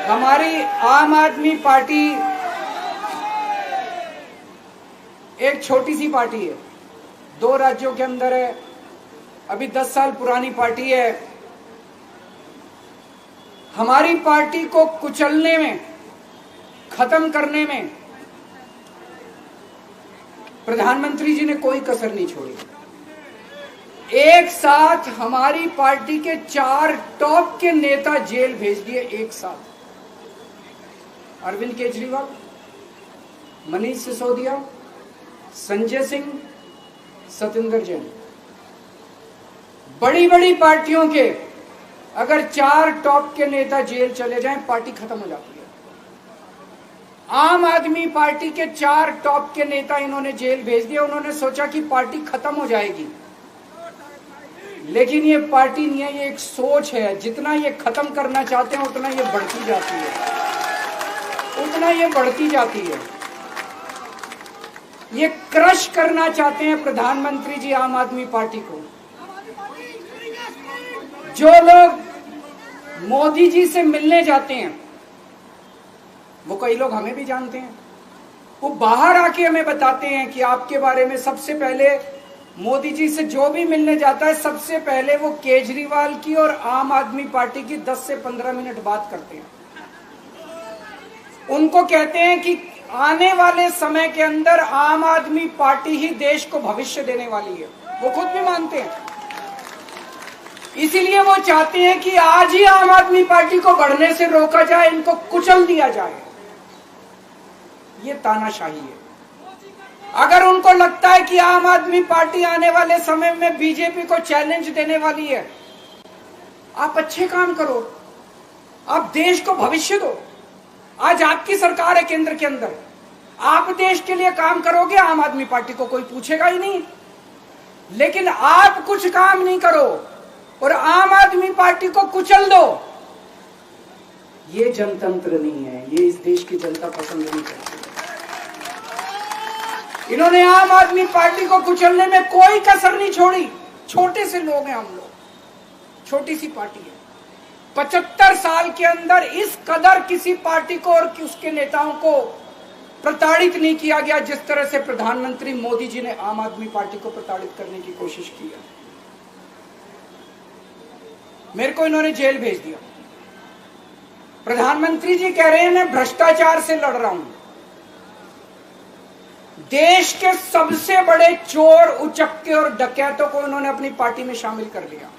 हमारी आम आदमी पार्टी एक छोटी सी पार्टी है, 2 राज्यों के अंदर है, अभी 10 साल पुरानी पार्टी है। हमारी पार्टी को कुचलने में, खत्म करने में प्रधानमंत्री जी ने कोई कसर नहीं छोड़ी। एक साथ हमारी पार्टी के 4 टॉप के नेता जेल भेज दिए एक साथ। अरविंद केजरीवाल, मनीष सिसोदिया, संजय सिंह, सतिंदर जैन। बड़ी बड़ी पार्टियों के अगर 4 टॉप के नेता जेल चले जाएं, पार्टी खत्म हो जाती है। आम आदमी पार्टी के 4 टॉप के नेता इन्होंने जेल भेज दिया। उन्होंने सोचा कि पार्टी खत्म हो जाएगी, लेकिन ये पार्टी नहीं है, ये एक सोच है। जितना ये खत्म करना चाहते हैं उतना ये बढ़ती जाती है, उतना ये बढ़ती जाती है। ये क्रश करना चाहते हैं प्रधानमंत्री जी आम आदमी पार्टी को। जो लोग मोदी जी से मिलने जाते हैं, वो कई लोग हमें भी जानते हैं, वो बाहर आके हमें बताते हैं कि आपके बारे में सबसे पहले मोदी जी से जो भी मिलने जाता है, सबसे पहले वो केजरीवाल की और आम आदमी पार्टी की 10 से 15 मिनट बात करते हैं। उनको कहते हैं कि आने वाले समय के अंदर आम आदमी पार्टी ही देश को भविष्य देने वाली है। वो खुद भी मानते हैं। इसीलिए वो चाहते हैं कि आज ही आम आदमी पार्टी को बढ़ने से रोका जाए, इनको कुचल दिया जाए। ये तानाशाही है। अगर उनको लगता है कि आम आदमी पार्टी आने वाले समय में बीजेपी को चैलेंज देने वाली है, आप अच्छे काम करो, आप देश को भविष्य दो। आज आपकी सरकार है केंद्र के अंदर, आप देश के लिए काम करोगे, आम आदमी पार्टी को कोई पूछेगा ही नहीं। लेकिन आप कुछ काम नहीं करो और आम आदमी पार्टी को कुचल दो, ये जनतंत्र नहीं है, ये इस देश की जनता पसंद नहीं करती। इन्होंने आम आदमी पार्टी को कुचलने में कोई कसर नहीं छोड़ी। छोटे से लोग हैं हम लोग, छोटी सी पार्टी है। 75 साल के अंदर इस कदर किसी पार्टी को और उसके नेताओं को प्रताड़ित नहीं किया गया जिस तरह से प्रधानमंत्री मोदी जी ने आम आदमी पार्टी को प्रताड़ित करने की कोशिश की है। मेरे को इन्होंने जेल भेज दिया। प्रधानमंत्री जी कह रहे हैं मैं भ्रष्टाचार से लड़ रहा हूं। देश के सबसे बड़े चोर, उचक्के और डकैतों को इन्होंने अपनी पार्टी में शामिल कर लिया।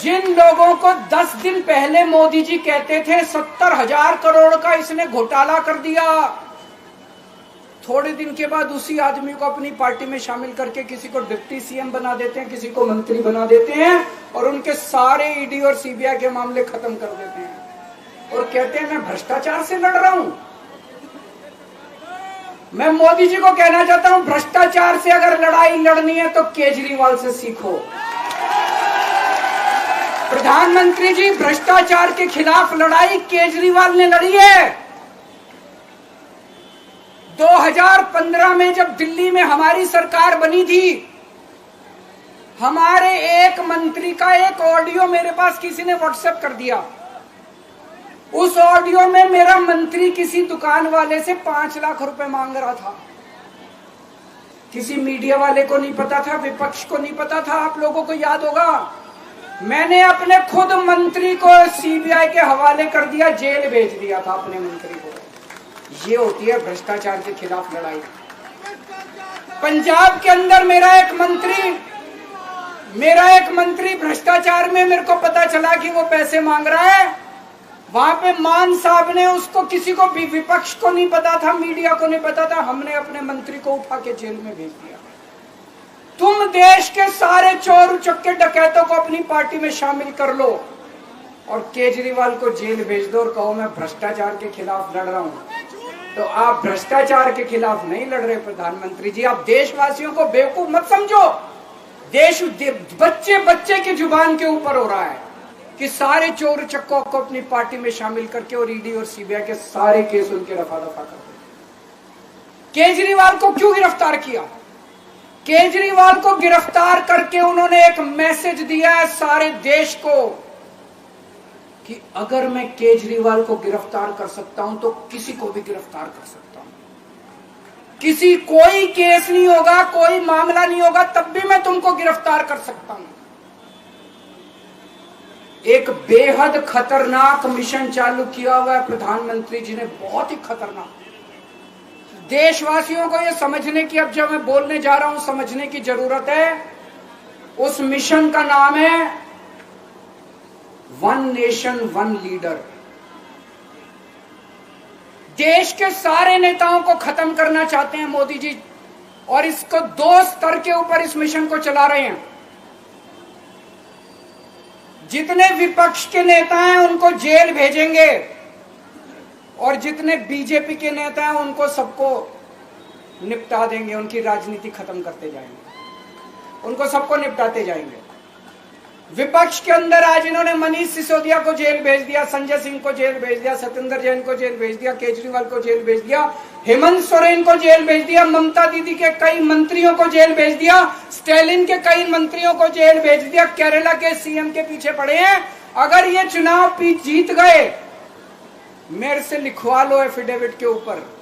जिन लोगों को 10 दिन पहले मोदी जी कहते थे 70,000 करोड़ का इसने घोटाला कर दिया, थोड़े दिन के बाद उसी आदमी को अपनी पार्टी में शामिल करके किसी को डिप्टी सीएम बना देते हैं, किसी को मंत्री बना देते हैं और उनके सारे ईडी और सीबीआई के मामले खत्म कर देते हैं और कहते हैं मैं भ्रष्टाचार से लड़ रहा हूं। मैं मोदी जी को कहना चाहता हूं, भ्रष्टाचार से अगर लड़ाई लड़नी है तो केजरीवाल से सीखो। प्रधानमंत्री जी, भ्रष्टाचार के खिलाफ लड़ाई केजरीवाल ने लड़ी है। 2015 में जब दिल्ली में हमारी सरकार बनी थी, हमारे एक मंत्री का एक ऑडियो मेरे पास किसी ने व्हाट्सएप कर दिया। उस ऑडियो में मेरा मंत्री किसी दुकान वाले से 5 लाख रुपए मांग रहा था। किसी मीडिया वाले को नहीं पता था, विपक्ष को नहीं पता था। आप लोगों को याद होगा, मैंने अपने खुद मंत्री को सीबीआई के हवाले कर दिया, जेल भेज दिया था अपने मंत्री को। ये होती है भ्रष्टाचार के खिलाफ लड़ाई। पंजाब के अंदर मेरा एक मंत्री भ्रष्टाचार में, मेरे को पता चला कि वो पैसे मांग रहा है। वहां पे मान साहब ने उसको, किसी को भी, विपक्ष को नहीं पता था, मीडिया को नहीं पता था, हमने अपने मंत्री को उठा के जेल में भेज दिया। तुम देश के सारे चोर उचक्के डकैतों को अपनी पार्टी में शामिल कर लो और केजरीवाल को जेल भेज दो और कहो मैं भ्रष्टाचार के खिलाफ लड़ रहा हूं। तो आप भ्रष्टाचार के खिलाफ नहीं लड़ रहे प्रधानमंत्री जी। आप देशवासियों को बेवकूफ मत समझो। देश बच्चे बच्चे की जुबान के ऊपर हो रहा है कि सारे चोर चक्कों को अपनी पार्टी में शामिल करके और ईडी और सीबीआई के सारे केस उनके रफा दफा कर दो। केजरीवाल को क्यों गिरफ्तार किया? केजरीवाल को गिरफ्तार करके उन्होंने एक मैसेज दिया है सारे देश को कि अगर मैं केजरीवाल को गिरफ्तार कर सकता हूं तो किसी को भी गिरफ्तार कर सकता हूं, कोई केस नहीं होगा, कोई मामला नहीं होगा, तब भी मैं तुमको गिरफ्तार कर सकता हूं। एक बेहद खतरनाक मिशन चालू किया हुआ है प्रधानमंत्री जी ने, बहुत ही खतरनाक। देशवासियों को यह समझने की, अब जब मैं बोलने जा रहा हूं, समझने की जरूरत है। उस मिशन का नाम है वन नेशन वन लीडर। देश के सारे नेताओं को खत्म करना चाहते हैं मोदी जी, और इसको 2 स्तर के ऊपर इस मिशन को चला रहे हैं। जितने विपक्ष के नेता हैं उनको जेल भेजेंगे, और जितने बीजेपी के नेता हैं उनको सबको निपटा देंगे, उनकी राजनीति खत्म करते जाएंगे, उनको सबको निपटाते जाएंगे। विपक्ष के अंदर आज इन्होंने मनीष सिसोदिया को जेल भेज दिया, संजय सिंह को जेल भेज दिया, सत्येंद्र जैन को जेल भेज दिया, केजरीवाल को जेल भेज दिया, हेमंत सोरेन को जेल भेज दिया, ममता दीदी के कई मंत्रियों को जेल भेज दिया, स्टालिन के कई मंत्रियों को जेल भेज दिया, केरला के सीएम के पीछे पड़े हैं। अगर ये चुनाव जीत गए, मेरे से लिखवा लो एफिडेविट के ऊपर,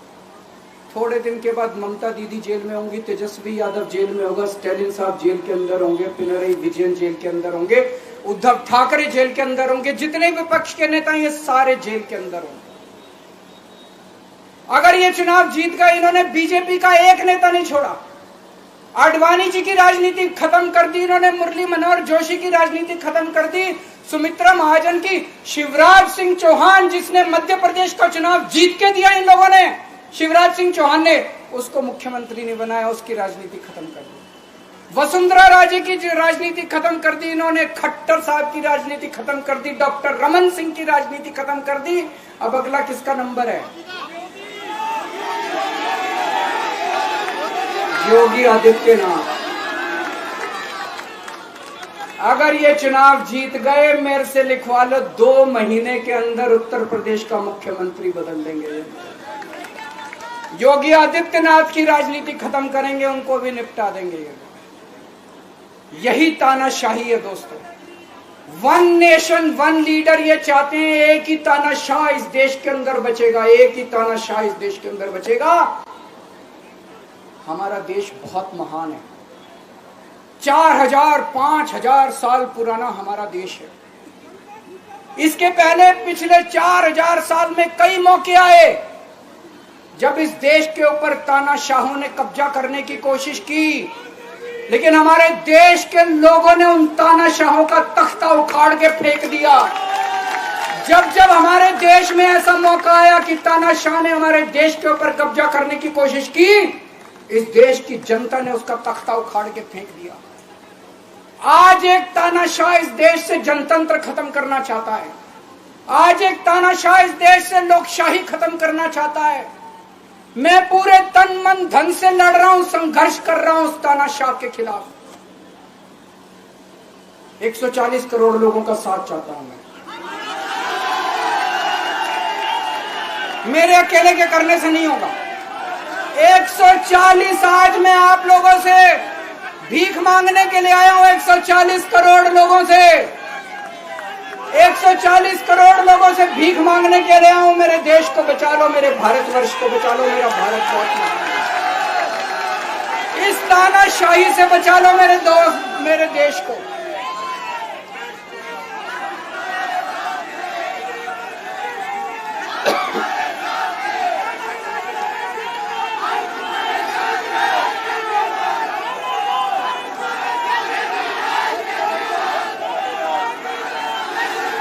थोड़े दिन के बाद ममता दीदी जेल में होंगी, तेजस्वी यादव जेल में होगा, स्टालिन साहब जेल के अंदर होंगे, पिनरई विजयन जेल के अंदर होंगे, उद्धव ठाकरे जेल के अंदर होंगे, जितने विपक्ष के नेता ये सारे जेल के अंदर होंगे। अगर ये चुनाव जीत गए, इन्होंने बीजेपी का एक नेता नहीं छोड़ा, आडवाणी जी की राजनीति खत्म कर दी इन्होंने, मुरली मनोहर जोशी की राजनीति खत्म कर दी, सुमित्रा महाजन की, शिवराज सिंह चौहान जिसने मध्य प्रदेश का चुनाव जीत के दिया इन लोगों ने, शिवराज सिंह चौहान ने उसको मुख्यमंत्री नहीं बनाया, उसकी राजनीति खत्म कर दी। वसुंधरा राजे की राजनीति खत्म कर दी इन्होंने, खट्टर साहब की राजनीति खत्म कर दी, डॉक्टर रमन सिंह की राजनीति खत्म कर दी। अब अगला किसका नंबर है? योगी आदित्यनाथ। अगर ये चुनाव जीत गए, मेरे से लिखवा लो, 2 महीने के अंदर उत्तर प्रदेश का मुख्यमंत्री बदल देंगे। योगी आदित्यनाथ की राजनीति खत्म करेंगे, उनको भी निपटा देंगे। यही तानाशाही है दोस्तों। वन नेशन वन लीडर ये चाहते हैं, एक ही तानाशाह इस देश के अंदर बचेगा, एक ही तानाशाह इस देश के अंदर बचेगा। हमारा देश बहुत महान है, 4000 5000 साल पुराना हमारा देश है। इसके पहले पिछले 4000 साल में कई मौके आए जब इस देश के ऊपर तानाशाहों ने कब्जा करने की कोशिश की, लेकिन हमारे देश के लोगों ने उन तानाशाहों का तख्ता उखाड़ के फेंक दिया। जब जब हमारे देश में ऐसा मौका आया कि तानाशाह ने हमारे देश के ऊपर कब्जा करने की कोशिश की, इस देश की जनता ने उसका तख्ता उखाड़ के फेंक दिया। आज एक तानाशाह इस देश से जनतंत्र खत्म करना चाहता है, आज एक तानाशाह इस देश से लोकशाही खत्म करना चाहता है। मैं पूरे तन मन धन से लड़ रहा हूं, संघर्ष कर रहा हूं उस तानाशाह के खिलाफ। 140 करोड़ लोगों का साथ चाहता हूं मैं। मेरे अकेले के करने से नहीं होगा। 140 आज मैं आप लोगों से भीख मांगने के लिए आया हूं, 140 करोड़ लोगों से, 140 करोड़ लोगों से भीख मांगने के लिए आया हूं। मेरे देश को बचा लो, मेरे भारतवर्ष को बचा लो, मेरा भारत बहुत महान है। इस तानाशाही से बचा लो मेरे दोस्त, मेरे देश को।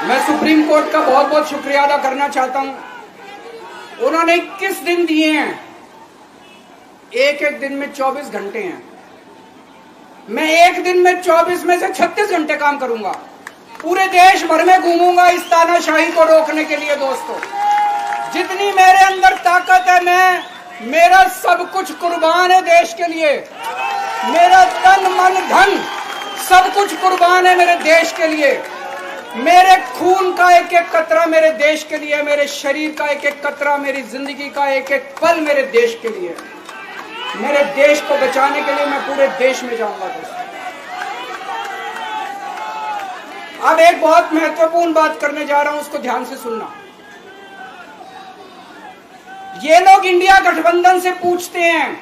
मैं सुप्रीम कोर्ट का बहुत बहुत शुक्रिया अदा करना चाहता हूं। उन्होंने 21 दिन दिए हैं, एक एक दिन में 24 घंटे हैं। मैं एक दिन में 24 में से 36 घंटे काम करूंगा, पूरे देश भर में घूमूंगा इस तानाशाही को रोकने के लिए। दोस्तों, जितनी मेरे अंदर ताकत है, मेरा सब कुछ कुर्बान है देश के लिए। मेरा तन मन धन सब कुछ कुर्बान है मेरे देश के लिए। मेरे खून का एक एक कतरा मेरे देश के लिए, मेरे शरीर का एक एक कतरा, मेरी जिंदगी का एक एक पल मेरे देश के लिए। मेरे देश को बचाने के लिए मैं पूरे देश में जाऊंगा दोस्तों। अब एक बहुत महत्वपूर्ण बात करने जा रहा हूं, उसको ध्यान से सुनना। ये लोग इंडिया गठबंधन से पूछते हैं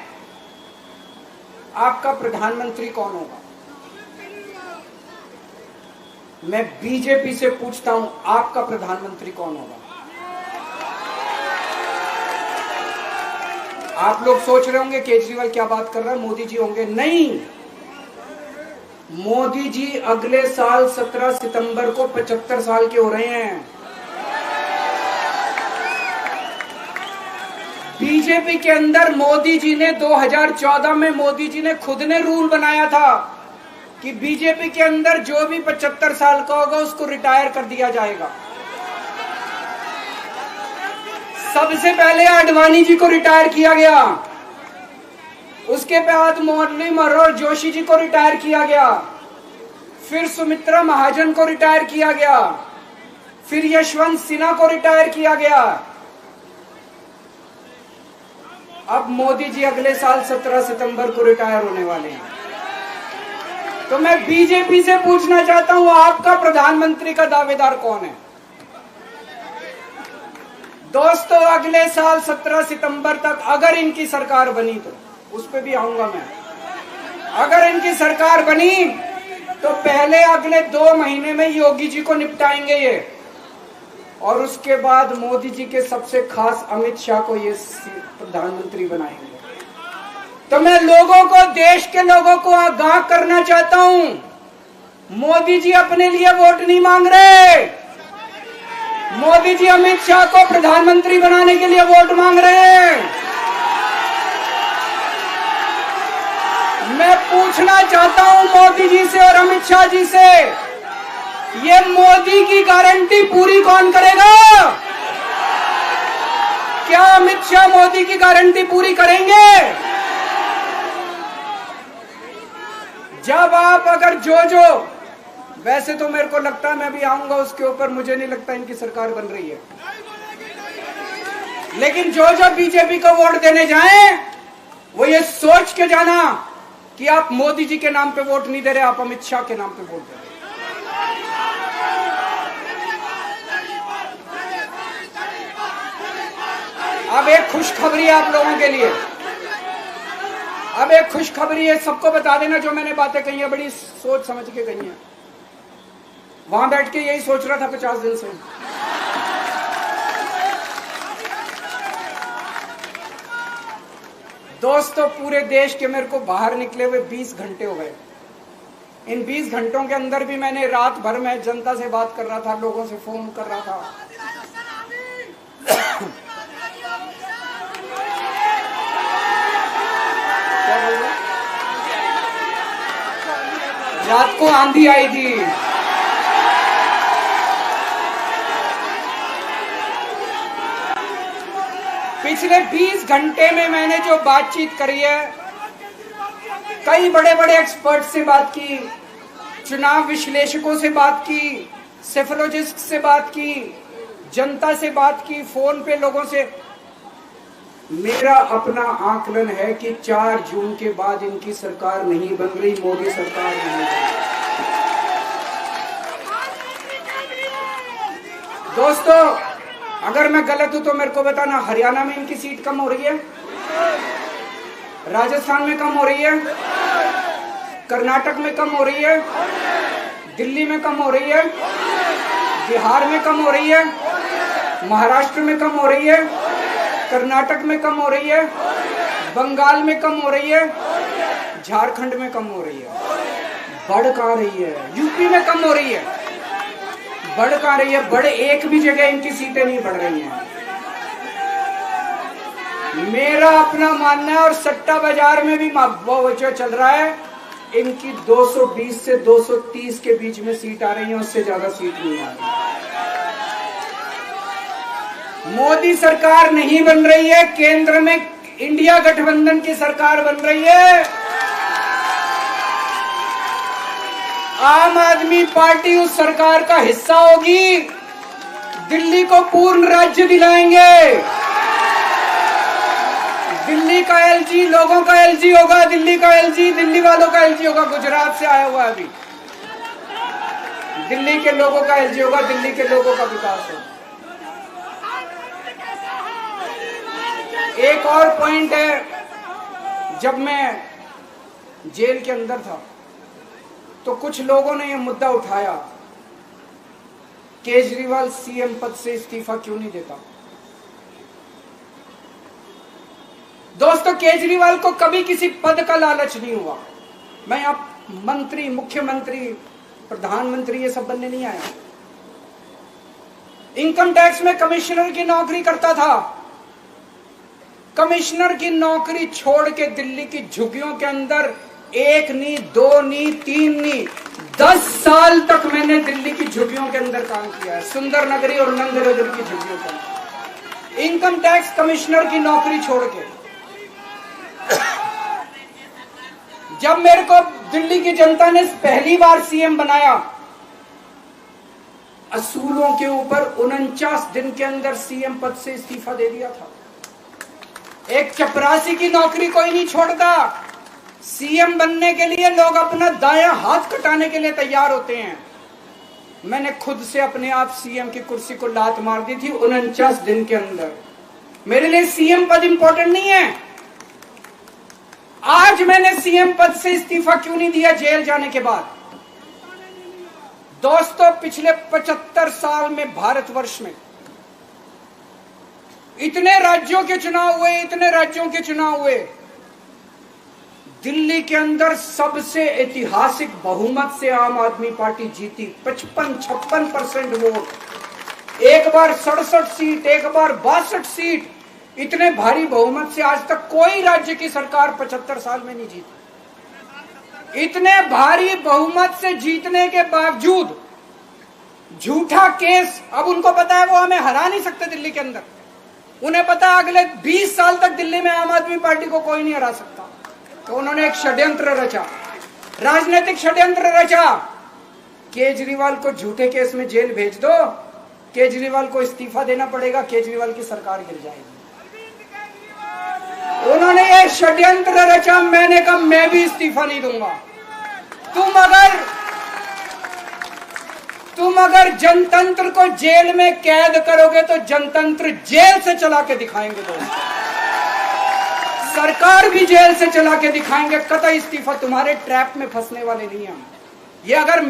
आपका प्रधानमंत्री कौन होगा। मैं बीजेपी से पूछता हूं आपका प्रधानमंत्री कौन होगा। आप लोग सोच रहे होंगे केजरीवाल क्या बात कर रहा है, मोदी जी होंगे। नहीं, मोदी जी अगले साल 17 सितंबर को 75 साल के हो रहे हैं। बीजेपी के अंदर मोदी जी ने 2014 में मोदी जी ने खुद ने रूल बनाया था कि बीजेपी के अंदर जो भी 75 साल का होगा उसको रिटायर कर दिया जाएगा। सबसे पहले आडवाणी जी को रिटायर किया गया, उसके बाद मुरली मनोहर जोशी जी को रिटायर किया गया, फिर सुमित्रा महाजन को रिटायर किया गया, फिर यशवंत सिन्हा को रिटायर किया गया। अब मोदी जी अगले साल 17 सितंबर को रिटायर होने वाले हैं। तो मैं बीजेपी से पूछना चाहता हूं आपका प्रधानमंत्री का दावेदार कौन है। दोस्तों अगले साल 17 सितंबर तक अगर इनकी सरकार बनी, तो उस पर भी आऊंगा मैं, अगर इनकी सरकार बनी तो पहले अगले 2 महीने में योगी जी को निपटाएंगे ये, और उसके बाद मोदी जी के सबसे खास अमित शाह को ये प्रधानमंत्री बनाएंगे। तो मैं लोगों को, देश के लोगों को आगाह करना चाहता हूं, मोदी जी अपने लिए वोट नहीं मांग रहे, मोदी जी अमित शाह को प्रधानमंत्री बनाने के लिए वोट मांग रहे हैं। मैं पूछना चाहता हूं मोदी जी से और अमित शाह जी से, ये मोदी की गारंटी पूरी कौन करेगा? क्या अमित शाह मोदी की गारंटी पूरी करेंगे? जब आप अगर जो वैसे तो मेरे को लगता है, मैं भी आऊंगा उसके ऊपर, मुझे नहीं लगता इनकी सरकार बन रही है, लेकिन जो बीजेपी को वोट देने जाएं वो ये सोच के जाना कि आप मोदी जी के नाम पे वोट नहीं दे रहे, आप अमित शाह के नाम पे वोट दे रहे। अब एक खुशखबरी है आप लोगों के लिए, अब एक खुशखबरी है, सबको बता देना जो मैंने बातें कही है बड़ी सोच समझ के कही है। वहां बैठ के यही सोच रहा था 50 दिन से। दोस्तों पूरे देश के मेरे को बाहर निकले हुए 20 घंटे हो गए। इन 20 घंटों के अंदर भी मैंने रात भर में जनता से बात कर रहा था, लोगों से फोन कर रहा था। रात को आंधी आई थी, पिछले 20 घंटे में मैंने जो बातचीत करी है, कई बड़े बड़े एक्सपर्ट से बात की, चुनाव विश्लेषकों से बात की, सेफोलॉजिस्ट से बात की, जनता से बात की, फोन पे लोगों से। मेरा अपना आकलन है कि 4 जून के बाद इनकी सरकार नहीं बन रही, मोदी सरकार नहीं बन रही। दोस्तों अगर मैं गलत हूं तो मेरे को बताना, हरियाणा में इनकी सीट कम हो रही है, राजस्थान में कम हो रही है, कर्नाटक में कम हो रही है, दिल्ली में कम हो रही है, बिहार में कम हो रही है, महाराष्ट्र में कम हो रही है, कर्नाटक में कम हो रही है, बंगाल में कम हो रही है, झारखंड में कम हो रही है। बढ़ कहां रही है? यूपी में कम हो रही है, बढ़ कहां रही है? बड़े एक भी जगह इनकी सीटें नहीं बढ़ रही हैं। मेरा अपना मानना है, और सट्टा बाजार में भी जो चल रहा है, इनकी 220 से 230 के बीच में सीट आ रही है, उससे ज्यादा सीट नहीं आ रही। मोदी सरकार नहीं बन रही है, केंद्र में इंडिया गठबंधन की सरकार बन रही है। आम आदमी पार्टी उस सरकार का हिस्सा होगी, दिल्ली को पूर्ण राज्य दिलाएंगे, दिल्ली का एलजी लोगों का एलजी होगा, दिल्ली का एलजी दिल्ली वालों का एलजी होगा। गुजरात से आया हुआ है अभी, दिल्ली के लोगों का एलजी होगा, दिल्ली के लोगों का विकास होगा। एक और पॉइंट है, जब मैं जेल के अंदर था तो कुछ लोगों ने यह मुद्दा उठाया, केजरीवाल सीएम पद से इस्तीफा क्यों नहीं देता। दोस्तों, केजरीवाल को कभी किसी पद का लालच नहीं हुआ। मैं अब मंत्री, मुख्यमंत्री, प्रधानमंत्री ये सब बनने नहीं आया। इनकम टैक्स में कमिश्नर की नौकरी करता था। कमिश्नर की नौकरी छोड़ के दिल्ली की झुग्गियों के अंदर 1 नहीं, 2 नहीं, 3 नहीं, 10 साल तक मैंने दिल्ली की झुग्गियों के अंदर काम किया है, सुंदर नगरी और नंदनगर की झुग्गियों के अंदर, इनकम टैक्स कमिश्नर की नौकरी छोड़ के। जब मेरे को दिल्ली की जनता ने पहली बार सीएम बनाया, असूलों के ऊपर 49 दिन के अंदर सीएम पद से इस्तीफा दे दिया था। एक चपरासी की नौकरी कोई नहीं छोड़ता। सीएम बनने के लिए लोग अपना दायां हाथ कटाने के लिए तैयार होते हैं। मैंने खुद से अपने आप सीएम की कुर्सी को लात मार दी थी 49 दिन के अंदर। मेरे लिए सीएम पद इंपॉर्टेंट नहीं है। आज मैंने सीएम पद से इस्तीफा क्यों नहीं दिया जेल जाने के बाद? दोस्तों, पिछले 75 साल में भारतवर्ष में इतने राज्यों के चुनाव हुए, इतने राज्यों के चुनाव हुए, दिल्ली के अंदर सबसे ऐतिहासिक बहुमत से आम आदमी पार्टी जीती। 55-56% वोट, एक बार 67 सीट, एक बार 62 सीट। इतने भारी बहुमत से आज तक कोई राज्य की सरकार 75 साल में नहीं जीती। इतने भारी बहुमत से जीतने के बावजूद झूठा केस, अब उनको पता है वो हमें हरा नहीं सकते दिल्ली के अंदर। उन्हें पता है अगले 20 साल तक दिल्ली में आम आदमी पार्टी को कोई नहीं हरा सकता। तो उन्होंने एक षड्यंत्र रचा, राजनीतिक षड्यंत्र रचा। केजरीवाल को झूठे केस में जेल भेज दो, केजरीवाल को इस्तीफा देना पड़ेगा, केजरीवाल की सरकार गिर जाएगी। उन्होंने ये षड्यंत्र रचा। मैंने कहा मैं भी इस्तीफा नहीं दूंगा। तुम अगर जनतंत्र को जेल में कैद करोगे तो जनतंत्र जेल से चला के दिखाएंगे। दोस्तों, सरकार भी जेल से चला के दिखाएंगे। कतई इस्तीफा, तुम्हारे ट्रैप में फंसने वाले नहीं हम। ये अगर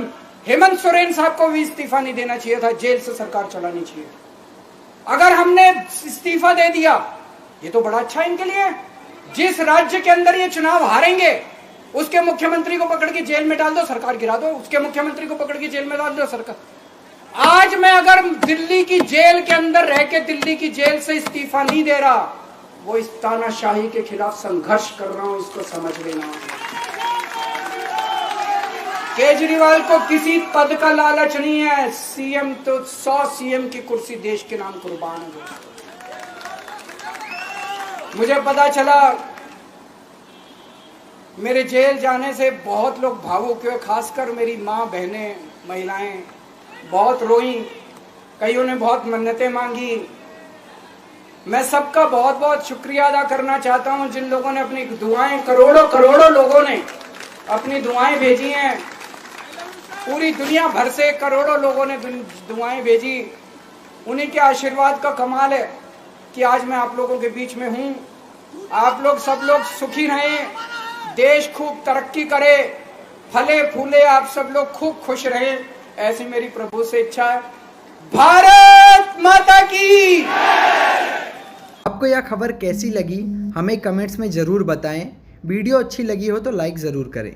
हेमंत सोरेन साहब को भी इस्तीफा नहीं देना चाहिए था, जेल से सरकार चलानी चाहिए। अगर हमने इस्तीफा दे दिया, ये तो बड़ा अच्छा इनके लिए। जिस राज्य के अंदर ये चुनाव हारेंगे उसके मुख्यमंत्री को पकड़ के जेल में डाल दो, सरकार गिरा दो। उसके मुख्यमंत्री को पकड़ के जेल में डाल दो, सरकार। आज मैं अगर दिल्ली की जेल के अंदर रह के दिल्ली की जेल से इस्तीफा नहीं दे रहा, वो इस तानाशाही के खिलाफ संघर्ष कर रहा हूं, इसको समझ लेना। केजरीवाल को किसी पद का लालच नहीं है। सीएम तो 100 सीएम की कुर्सी देश के नाम कुर्बान है। मुझे पता चला मेरे जेल जाने से बहुत लोग भावुक हुए, खासकर मेरी माँ, बहनें, महिलाएं बहुत रोई। कईयों ने बहुत मन्नतें मांगी। मैं सबका बहुत बहुत शुक्रिया अदा करना चाहता हूं जिन लोगों ने अपनी दुआएं, करोड़ों लोगों ने अपनी दुआएं भेजी हैं। पूरी दुनिया भर से करोड़ों लोगों ने दुआएं भेजी। उन्हीं के आशीर्वाद का कमाल है कि आज मैं आप लोगों के बीच में हूं। आप लोग सब लोग सुखी रहें, देश खूब तरक्की करे, फले फूले, आप सब लोग खूब खुश रहें, ऐसी मेरी प्रभु से इच्छा है। भारत माता की। आपको यह खबर कैसी लगी हमें कमेंट्स में ज़रूर बताएं। वीडियो अच्छी लगी हो तो लाइक ज़रूर करें।